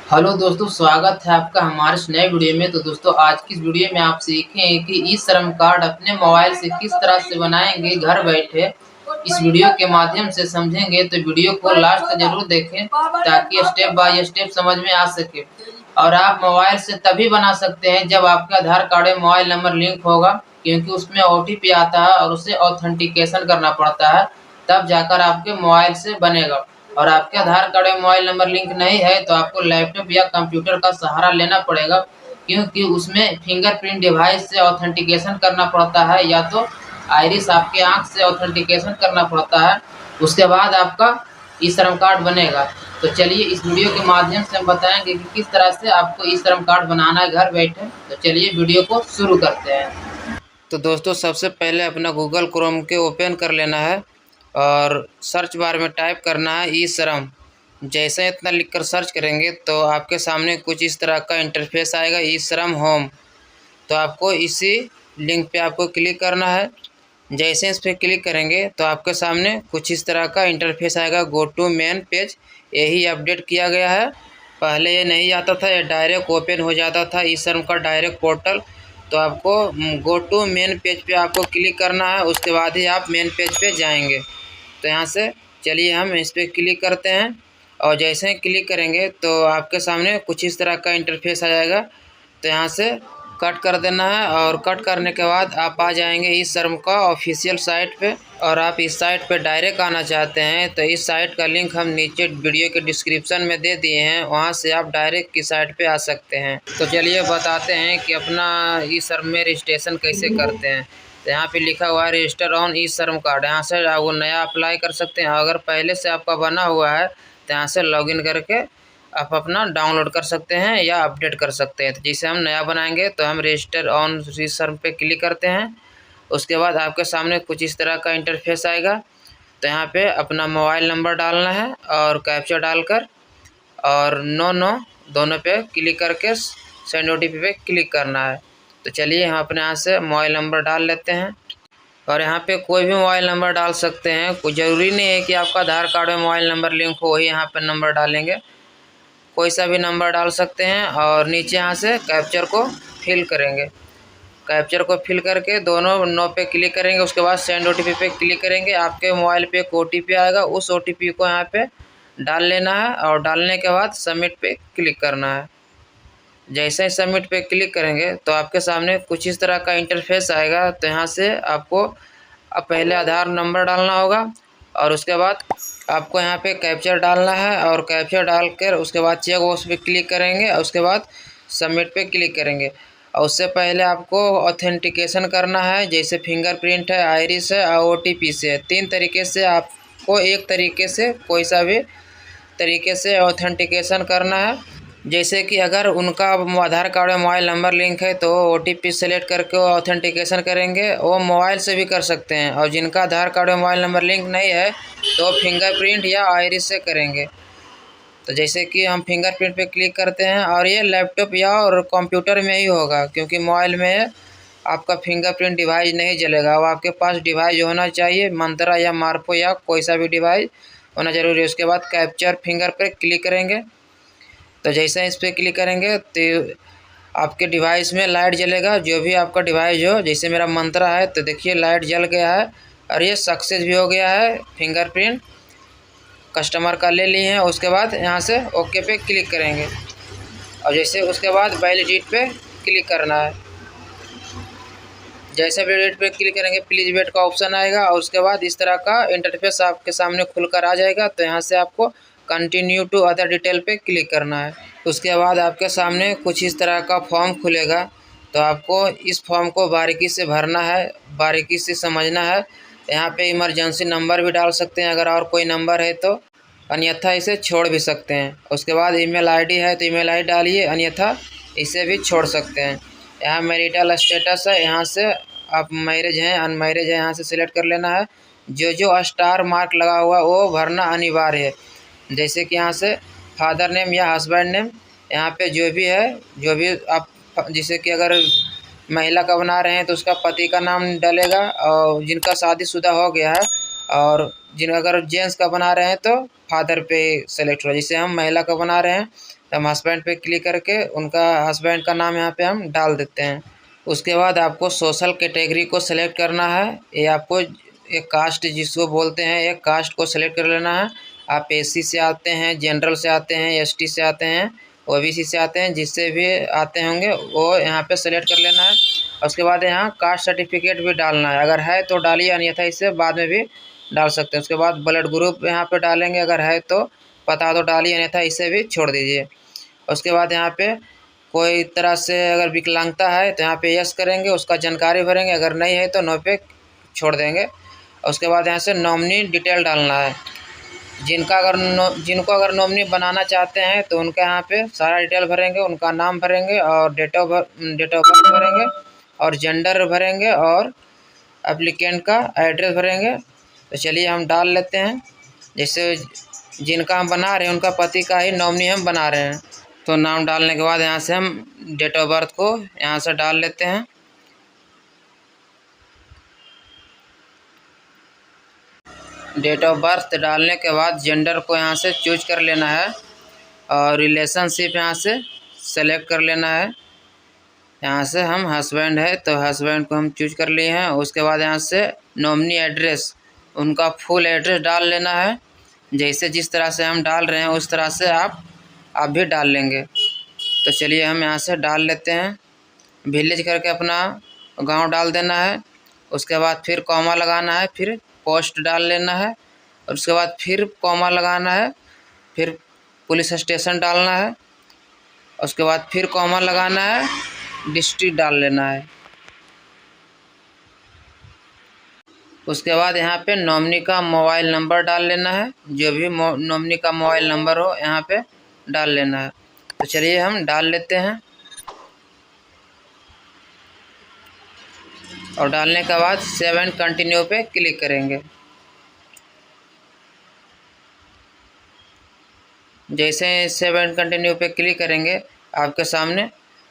Hello दोस्तों, स्वागत है आपका हमारे इस नए वीडियो में। तो दोस्तों, आज की इस वीडियो में आप सीखेंगे कि ई श्रम कार्ड अपने मोबाइल से किस तरह से बनाएंगे घर बैठे। इस वीडियो के माध्यम से समझेंगे, तो वीडियो को लास्ट तक जरूर देखें ताकि स्टेप बाय स्टेप समझ में आ सके। और आप मोबाइल से तभी बना सकते हैं जब आपका आधार कार्ड या मोबाइल नंबर लिंक होगा, क्योंकि उसमें ओटीपी आता है और उसे ऑथेंटिकेशन करना पड़ता है, तब जाकर आपके मोबाइल से बनेगा। और आपके आधार कार्ड या मोबाइल नंबर लिंक नहीं है तो आपको लैपटॉप या कंप्यूटर का सहारा लेना पड़ेगा, क्योंकि उसमें फिंगरप्रिंट डिवाइस से ऑथेंटिकेशन करना पड़ता है, या तो आइरिस आपके आंख से ऑथेंटिकेशन करना पड़ता है। उसके बाद आपका ई श्रम कार्ड बनेगा। तो चलिए, इस वीडियो के माध्यम से हम बताएंगे कि किस तरह से आपको ई श्रम कार्ड बनाना है घर बैठे। तो चलिए वीडियो को शुरू करते हैं। तो दोस्तों, सबसे पहले अपना गूगल क्रोम के ओपन कर लेना है और सर्च बार में टाइप करना है ई श्रम। जैसे इतना लिखकर सर्च करेंगे तो आपके सामने कुछ इस तरह का इंटरफेस आएगा, ई श्रम होम। तो आपको इसी लिंक पे आपको क्लिक करना है। जैसे इस पर क्लिक करेंगे तो आपके सामने कुछ इस तरह का इंटरफेस आएगा, गो टू मेन पेज। यही अपडेट किया गया है। पहले ये नहीं आता था, ये डायरेक्ट ओपन हो जाता था ई श्रम का डायरेक्ट पोर्टल। तो आपको गो टू मेन पेज पे आपको क्लिक करना है, उसके बाद ही आप मेन पेज पे जाएंगे। तो यहाँ से चलिए हम इस पर क्लिक करते हैं और जैसे ही क्लिक करेंगे तो आपके सामने कुछ इस तरह का इंटरफेस आ जाएगा। तो यहाँ से कट कर देना है और कट करने के बाद आप आ जाएंगे इस श्रम का ऑफिशियल साइट पे। और आप इस साइट पे डायरेक्ट आना चाहते हैं तो इस साइट का लिंक हम नीचे वीडियो के डिस्क्रिप्शन में दे दिए हैं, वहाँ से आप डायरेक्ट की साइट पे आ सकते हैं। तो चलिए बताते हैं कि अपना ई श्रम में रजिस्ट्रेशन कैसे करते हैं। तो यहाँ पे लिखा हुआ है रजिस्टर ऑन ई श्रम कार्ड। यहाँ से वो नया अप्लाई कर सकते हैं। अगर पहले से आपका बना हुआ है तो यहाँ से लॉगिन करके आप अपना डाउनलोड कर सकते हैं या अपडेट कर सकते हैं। तो जैसे हम नया बनाएंगे तो हम रजिस्टर ऑन ई श्रम पे क्लिक करते हैं। उसके बाद आपके सामने कुछ इस तरह का इंटरफेस आएगा। तो यहाँ पे अपना मोबाइल नंबर डालना है और कैप्चा डालकर और नो नो दोनों पे क्लिक करके सेंड ओटीपी पे क्लिक करना है। तो चलिए हम अपने यहाँ से मोबाइल नंबर डाल लेते हैं। और यहाँ पे कोई भी मोबाइल नंबर डाल सकते हैं, कोई ज़रूरी नहीं है कि आपका आधार कार्ड में मोबाइल नंबर लिंक हो वही यहाँ पर नंबर डालेंगे। कोई सा भी नंबर डाल सकते हैं और नीचे यहाँ से कैप्चर को फिल करेंगे। कैप्चर को फिल करके दोनों नो पे क्लिक करेंगे। उसके बाद सेंड ओटीपी पे क्लिक करेंगे। आपके मोबाइल पे एक ओटीपी आएगा, उस ओटीपी को यहाँ पे डाल लेना है और डालने के बाद सबमिट पे क्लिक करना है। जैसे ही सबमिट पे क्लिक करेंगे तो आपके सामने कुछ इस तरह का इंटरफेस आएगा। तो यहाँ से आपको पहले आधार नंबर डालना होगा और उसके बाद आपको यहाँ पे कैप्चर डालना है और कैप्चर डालकर उसके बाद चेक बॉक्स पे क्लिक करेंगे और उसके बाद सबमिट पे क्लिक करेंगे। और उससे पहले आपको ऑथेंटिकेशन करना है, जैसे फिंगरप्रिंट है, आइरिस है और ओटीपी से है। 3 तरीके से आपको एक तरीके से कोई सा भी तरीके से ऑथेंटिकेशन करना है। जैसे कि अगर उनका आधार कार्ड में मोबाइल नंबर लिंक है तो ओटीपी सेलेक्ट करके वो ऑथेंटिकेशन करेंगे, वो मोबाइल से भी कर सकते हैं। और जिनका आधार कार्ड में मोबाइल नंबर लिंक नहीं है तो फिंगरप्रिंट या आइरिस से करेंगे। तो जैसे कि हम फिंगरप्रिंट पे क्लिक करते हैं और ये लैपटॉप या और कंप्यूटर में ही होगा, क्योंकि मोबाइल में आपका फिंगरप्रिंट डिवाइस नहीं चलेगा। वो आपके पास डिवाइस होना चाहिए, मंत्रा या मार्पो या कोई सा भी डिवाइस होना जरूरी है। उसके बाद कैप्चर फिंगर पे क्लिक करेंगे। तो जैसे इस पर क्लिक करेंगे तो आपके डिवाइस में लाइट जलेगा, जो भी आपका डिवाइस हो। जैसे मेरा मंत्रा है तो देखिए लाइट जल गया है और ये सक्सेस भी हो गया है। फिंगरप्रिंट कस्टमर का ले लिए हैं। उसके बाद यहाँ से ओके पे क्लिक करेंगे और जैसे उसके बाद वैलिडेट पे क्लिक करना है। जैसे वैलिडेट पे क्लिक करेंगे प्लीज़ वेट का ऑप्शन आएगा और उसके बाद इस तरह का इंटरफेस आपके सामने खुलकर आ जाएगा। तो यहाँ से आपको कंटिन्यू टू अदर डिटेल पे क्लिक करना है। उसके बाद आपके सामने कुछ इस तरह का फॉर्म खुलेगा। तो आपको इस फॉर्म को बारीकी से भरना है, बारीकी से समझना है। यहाँ पे इमरजेंसी नंबर भी डाल सकते हैं अगर और कोई नंबर है तो, अन्यथा इसे छोड़ भी सकते हैं। उसके बाद ईमेल आईडी है तो ईमेल आईडी डालिए, अन्यथा इसे भी छोड़ सकते हैं। यहाँ मैरिटल स्टेटस है, यहाँ से आप मैरिज हैं अनमैरिज है, यहाँ से सिलेक्ट कर लेना है। जो स्टार मार्क लगा हुआ वो भरना अनिवार्य है। जैसे कि यहाँ से फादर नेम या हस्बैंड नेम, यहाँ पे जो भी है, जो भी आप, जैसे कि अगर महिला का बना रहे हैं तो उसका पति का नाम डलेगा और जिनका शादीशुदा हो गया है, और अगर जेंट्स का बना रहे हैं तो फादर पे सेलेक्ट होगा। जैसे हम महिला का बना रहे हैं तो हम हस्बैंड पे क्लिक करके उनका हस्बैंड का नाम यहाँ पे हम डाल देते हैं। उसके बाद आपको सोशल कैटेगरी को सिलेक्ट करना है। ये आपको एक कास्ट जिसको बोलते हैं, एक कास्ट को सिलेक्ट कर लेना है। आप एससी से आते हैं, जनरल से आते हैं, एसटी से आते हैं, ओबीसी से आते हैं, जिससे भी आते होंगे वो यहाँ पे सेलेक्ट कर लेना है। उसके बाद यहाँ कास्ट सर्टिफिकेट भी डालना है, अगर है तो डालिए, अन्यथा इसे बाद में भी डाल सकते हैं। उसके बाद ब्लड ग्रुप यहाँ पे डालेंगे, अगर है तो पता तो डालिए, अन्यथा इसे भी छोड़ दीजिए। उसके बाद यहाँ पे कोई तरह से अगर विकलांगता है तो यहाँ पे यस करेंगे, उसका जानकारी भरेंगे, अगर नहीं है तो नो पे छोड़ देंगे। उसके बाद यहाँ से नॉमिनी डिटेल डालना है। जिनको अगर नॉमिनी बनाना चाहते हैं तो उनका यहाँ पे सारा डिटेल भरेंगे, उनका नाम भरेंगे और डेट ऑफ बर्थ भरेंगे और जेंडर भरेंगे और एप्लीकेंट का एड्रेस भरेंगे। तो चलिए हम डाल लेते हैं। जैसे जिनका हम बना रहे हैं उनका पति का ही नॉमिनी हम बना रहे हैं। तो नाम डालने के बाद यहाँ से हम डेट ऑफ बर्थ को यहाँ से डाल लेते हैं। डेट ऑफ बर्थ डालने के बाद जेंडर को यहाँ से चूज कर लेना है और रिलेशनशिप यहाँ से सेलेक्ट कर लेना है। यहाँ से हम हस्बैंड है तो हस्बैंड को हम चूज कर लिए हैं। उसके बाद यहाँ से नॉमिनी एड्रेस, उनका फुल एड्रेस डाल लेना है। जैसे जिस तरह से हम डाल रहे हैं उस तरह से आप भी डाल लेंगे। तो चलिए हम यहाँ से डाल लेते हैं। विलेज करके अपना गांव डाल देना है। उसके बाद फिर कॉमा लगाना है, फिर पोस्ट डाल लेना है और उसके बाद फिर कॉमा लगाना है, फिर पुलिस स्टेशन डालना है। उसके बाद फिर कॉमा लगाना है, डिस्ट्रिक्ट डाल लेना है। उसके बाद यहाँ पे नॉमिनी का मोबाइल नंबर डाल लेना है, जो भी नॉमिनी का मोबाइल नंबर हो यहाँ पे डाल लेना है। तो चलिए हम डाल लेते हैं और डालने के बाद सेव एंड कंटिन्यू पे क्लिक करेंगे। जैसे सेव एंड कंटिन्यू पे क्लिक करेंगे आपके सामने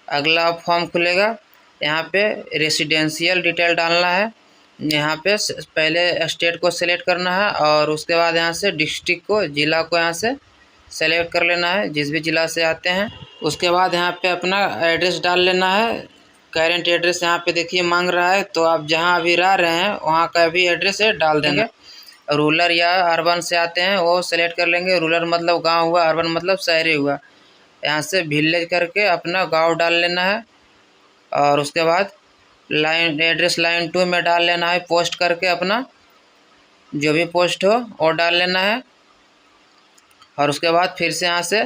अगला फॉर्म खुलेगा। यहाँ पे रेसिडेंशियल डिटेल डालना है। यहाँ पे पहले स्टेट को सिलेक्ट करना है और उसके बाद यहाँ से डिस्ट्रिक्ट को, ज़िला को यहाँ से सेलेक्ट कर लेना है, जिस भी ज़िला से आते हैं। उसके बाद यहाँ पे अपना एड्रेस डाल लेना है। करेंट एड्रेस यहाँ पे देखिए मांग रहा है, तो आप जहाँ अभी रह रहे हैं वहाँ का भी एड्रेस है डाल देंगे। रूरल या अर्बन से आते हैं वो सेलेक्ट कर लेंगे। रूरल मतलब गांव हुआ, अर्बन मतलब शहरी हुआ। यहाँ से विलेज करके अपना गांव डाल लेना है और उसके बाद लाइन एड्रेस लाइन 2 में डाल लेना है। पोस्ट करके अपना जो भी पोस्ट हो वो डाल लेना है और उसके बाद फिर से यहाँ से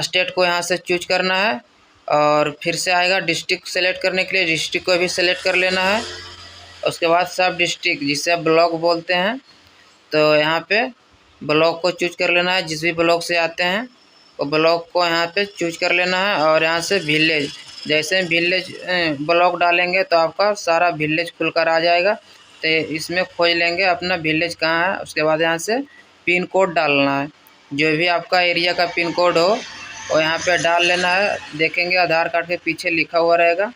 स्टेट को यहाँ से चूज करना है और फिर से आएगा डिस्ट्रिक्ट सेलेक्ट करने के लिए, डिस्ट्रिक्ट को भी सेलेक्ट कर लेना है। उसके बाद सब डिस्ट्रिक्ट, जिसे ब्लॉक बोलते हैं, तो यहाँ पे ब्लॉक को चूज कर लेना है। जिस भी ब्लॉक से आते हैं वो ब्लॉक को यहाँ पे चूज कर लेना है और यहाँ से विलेज, जैसे विलेज ब्लॉक डालेंगे तो आपका सारा विलेज खुलकर आ जाएगा। तो इसमें खोज लेंगे अपना विलेज कहाँ है। उसके बाद यहाँ से पिन कोड डालना है, जो भी आपका एरिया का पिन कोड हो वो यहाँ पे डाल लेना है। देखेंगे आधार कार्ड के पीछे लिखा हुआ रहेगा।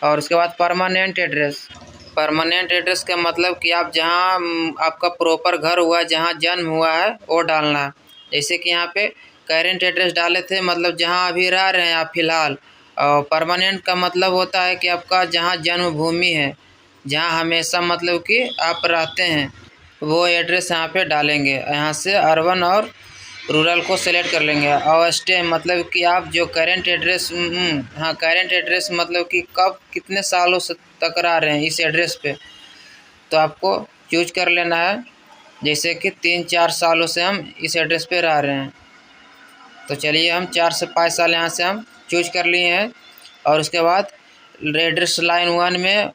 और उसके बाद परमानेंट एड्रेस, परमानेंट एड्रेस का मतलब कि आप जहाँ आपका प्रॉपर घर हुआ, जहाँ जन्म हुआ है वो डालना है। जैसे कि यहाँ पे करेंट एड्रेस डाले थे, मतलब जहाँ अभी रह रहे हैं आप फिलहाल। और परमानेंट का मतलब होता है कि आपका जहाँ जन्मभूमि है, जहाँ हमेशा मतलब कि आप रहते हैं, वो एड्रेस यहाँ पे डालेंगे। यहाँ से अर्बन और रूरल को सेलेक्ट कर लेंगे। और स्टे मतलब कि आप जो करेंट एड्रेस, हाँ करेंट एड्रेस मतलब कि कब कितने सालों से तक रह रहे हैं इस एड्रेस पे, तो आपको चूज कर लेना है। जैसे कि 3-4 सालों से हम इस एड्रेस पे रह रहे हैं, तो चलिए हम 4 से 5 साल यहाँ से हम चूज कर लिए हैं। और उसके बाद एड्रेस लाइन 1 में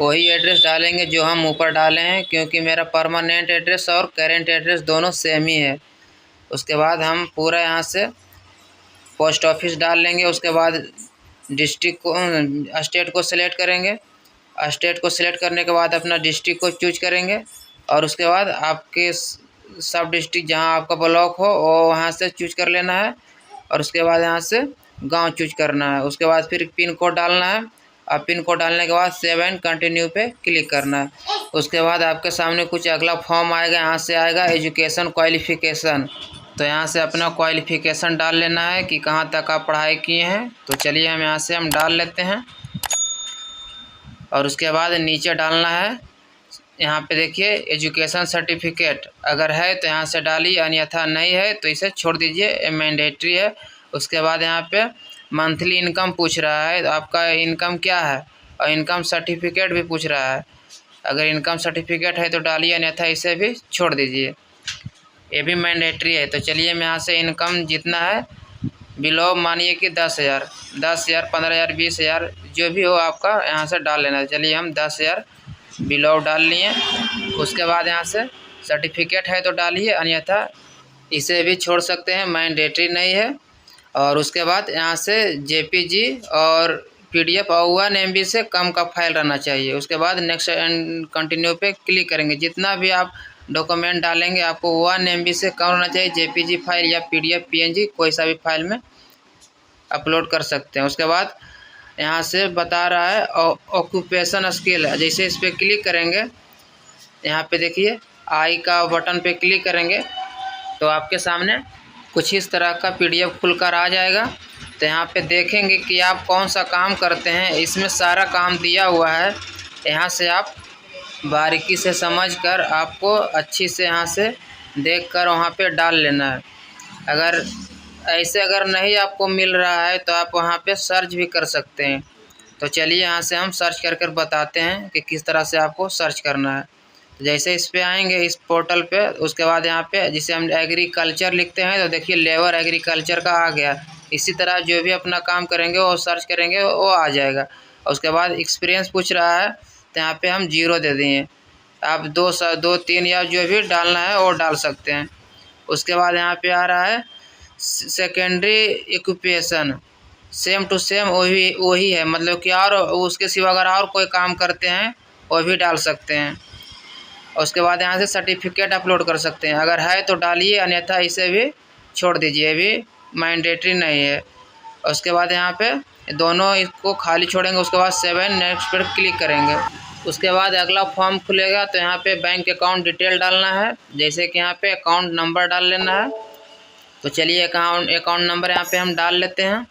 वही एड्रेस डालेंगे जो हम ऊपर डाले हैं, क्योंकि मेरा परमानेंट एड्रेस और करेंट एड्रेस दोनों सेम ही है। उसके बाद हम पूरा यहाँ से पोस्ट ऑफिस डाल लेंगे। उसके बाद डिस्ट्रिक्ट को, स्टेट को सिलेक्ट करेंगे। स्टेट को सिलेक्ट करने के बाद अपना डिस्ट्रिक्ट को चूज करेंगे और उसके बाद आपके सब डिस्ट्रिक्ट जहाँ आपका ब्लॉक हो वो वहाँ से चूज कर लेना है और उसके बाद यहाँ से गांव चूज करना है। उसके बाद फिर पिन कोड डालना है और पिन कोड डालने के बाद सेव एंड कंटिन्यू पे क्लिक करना है। उसके बाद आपके सामने कुछ अगला फॉर्म आएगा, यहाँ से आएगा एजुकेशन क्वालिफिकेशन। तो यहाँ से अपना क्वालिफ़िकेशन डाल लेना है कि कहाँ तक आप पढ़ाई किए हैं। तो चलिए हम यहाँ से डाल लेते हैं और उसके बाद नीचे डालना है। यहाँ पे देखिए एजुकेशन सर्टिफिकेट अगर है तो यहाँ से डालिए, अन्यथा नहीं है तो इसे छोड़ दीजिए, ये मैंडेटरी है। उसके बाद यहाँ पे मंथली इनकम पूछ रहा है, तो आपका इनकम क्या है, और इनकम सर्टिफिकेट भी पूछ रहा है। अगर इनकम सर्टिफिकेट है तो डालिए, अन्यथा इसे भी छोड़ दीजिए, ये भी मैंडेटरी है। तो चलिए मैं यहाँ से इनकम जितना है बिलो मानिए कि 10,000, 15,000, 20,000 जो भी हो आपका यहाँ से डाल लेना है। चलिए हम 10,000 बिलो डाल लिए। उसके बाद यहाँ से सर्टिफिकेट है तो डालिए, अन्यथा इसे भी छोड़ सकते हैं, मैंडेटरी नहीं है। और उसके बाद यहाँ से जेपीजी और पीडीएफ और 1 MB से कम का फाइल रहना चाहिए। उसके बाद नेक्स्ट एंड कंटिन्यू पे क्लिक करेंगे। जितना भी आप डॉक्यूमेंट डालेंगे आपको 1 MB से कम होना चाहिए, जेपीजी फाइल या पीडीएफ पीएनजी कोई सा भी फाइल में अपलोड कर सकते हैं। उसके बाद यहाँ से बता रहा है ऑक्यूपेशन स्किल, जैसे इस पर क्लिक करेंगे, यहाँ पे देखिए आई का बटन पे क्लिक करेंगे तो आपके सामने कुछ इस तरह का पीडीएफ खुलकर आ जाएगा। तो यहाँ पे देखेंगे कि आप कौन सा काम करते हैं, इसमें सारा काम दिया हुआ है। यहाँ से आप बारीकी से समझकर आपको अच्छी से यहाँ से देखकर वहाँ पे डाल लेना है। अगर नहीं आपको मिल रहा है तो आप वहाँ पे सर्च भी कर सकते हैं। तो चलिए यहाँ से हम सर्च कर बताते हैं कि किस तरह से आपको सर्च करना है। जैसे इस पे आएंगे इस पोर्टल पे, उसके बाद यहाँ पे जिसे हम एग्रीकल्चर लिखते हैं तो देखिए लेबर एग्रीकल्चर का आ गया। इसी तरह जो भी अपना काम करेंगे वो सर्च करेंगे वो आ जाएगा। उसके बाद एक्सपीरियंस पूछ रहा है तो यहाँ पे हम 0 दे दिए। आप 2, 3 या जो भी डालना है वो डाल सकते हैं। उसके बाद यहाँ पे आ रहा है secondary occupation, same to same वही है, मतलब कि और उसके सिवा अगर और कोई काम करते हैं वो भी डाल सकते हैं। उसके बाद यहाँ से सर्टिफिकेट अपलोड कर सकते हैं, अगर है तो डालिए, अन्यथा इसे भी छोड़ दीजिए, भी मैंडेटरी नहीं है। उसके बाद यहाँ पे दोनों इसको खाली छोड़ेंगे। उसके बाद 7 नेक्स्ट पर क्लिक करेंगे। उसके बाद अगला फॉर्म खुलेगा तो यहाँ पे बैंक अकाउंट डिटेल डालना है, जैसे कि यहाँ पे अकाउंट नंबर डाल लेना है। तो चलिए अकाउंट नंबर यहाँ पे हम डाल लेते हैं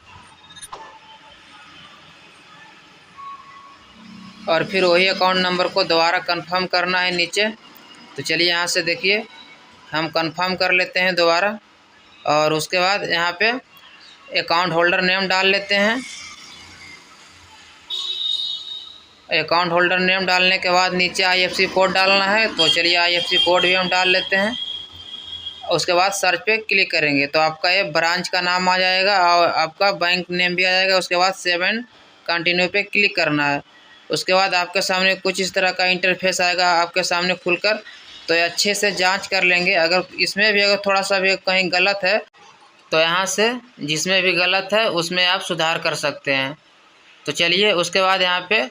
और फिर वही अकाउंट नंबर को दोबारा कंफर्म करना है नीचे। तो चलिए यहाँ से देखिए हम कंफर्म कर लेते हैं दोबारा। और उसके बाद यहाँ पे अकाउंट होल्डर नेम डाल लेते हैं। अकाउंट होल्डर नेम डालने के बाद नीचे IFSC कोड डालना है, तो चलिए IFSC कोड भी हम डाल लेते हैं। उसके बाद सर्च पे क्लिक करेंगे तो आपका ये ब्रांच का नाम आ जाएगा और आपका बैंक नेम भी आ जाएगा। उसके बाद 7 कंटिन्यू पे क्लिक करना है। उसके बाद आपके सामने कुछ इस तरह का इंटरफेस आएगा आपके सामने खुलकर, तो अच्छे से जांच कर लेंगे। अगर इसमें भी अगर थोड़ा सा भी कहीं गलत है तो यहाँ से जिसमें भी गलत है उसमें आप सुधार कर सकते हैं। तो चलिए उसके बाद यहाँ पे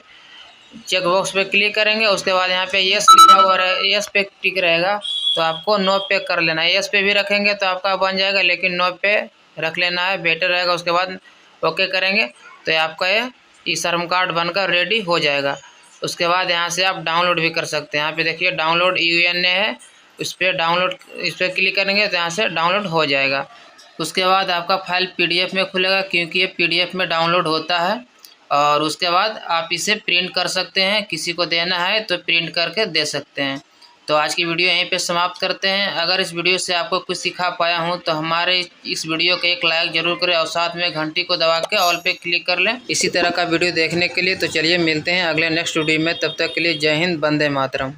चेक बॉक्स पे क्लिक करेंगे। उसके बाद यहाँ पे यस लिखा हुआ है, यस पे टिक रहेगा तो आपको नो पे कर लेना है। यस पे भी रखेंगे तो आपका बन जाएगा, लेकिन नो पे रख लेना है, बेटर रहेगा। उसके बाद ओके करेंगे तो आपका ये ई-श्रम कार्ड बनकर रेडी हो जाएगा। उसके बाद यहाँ से आप डाउनलोड भी कर सकते हैं। यहाँ पे देखिए डाउनलोड UNA है, इस पर क्लिक करेंगे तो यहाँ से डाउनलोड हो जाएगा। उसके बाद आपका फाइल PDF में खुलेगा, क्योंकि ये PDF में डाउनलोड होता है। और उसके बाद आप इसे प्रिंट कर सकते हैं, किसी को देना है तो प्रिंट करके दे सकते हैं। तो आज की वीडियो यहीं पे समाप्त करते हैं। अगर इस वीडियो से आपको कुछ सिखा पाया हूं तो हमारे इस वीडियो को एक लाइक ज़रूर करें और साथ में घंटी को दबा के ऑल पे क्लिक कर लें इसी तरह का वीडियो देखने के लिए। तो चलिए मिलते हैं अगले नेक्स्ट वीडियो में, तब तक के लिए जय हिंद, वंदे मातरम।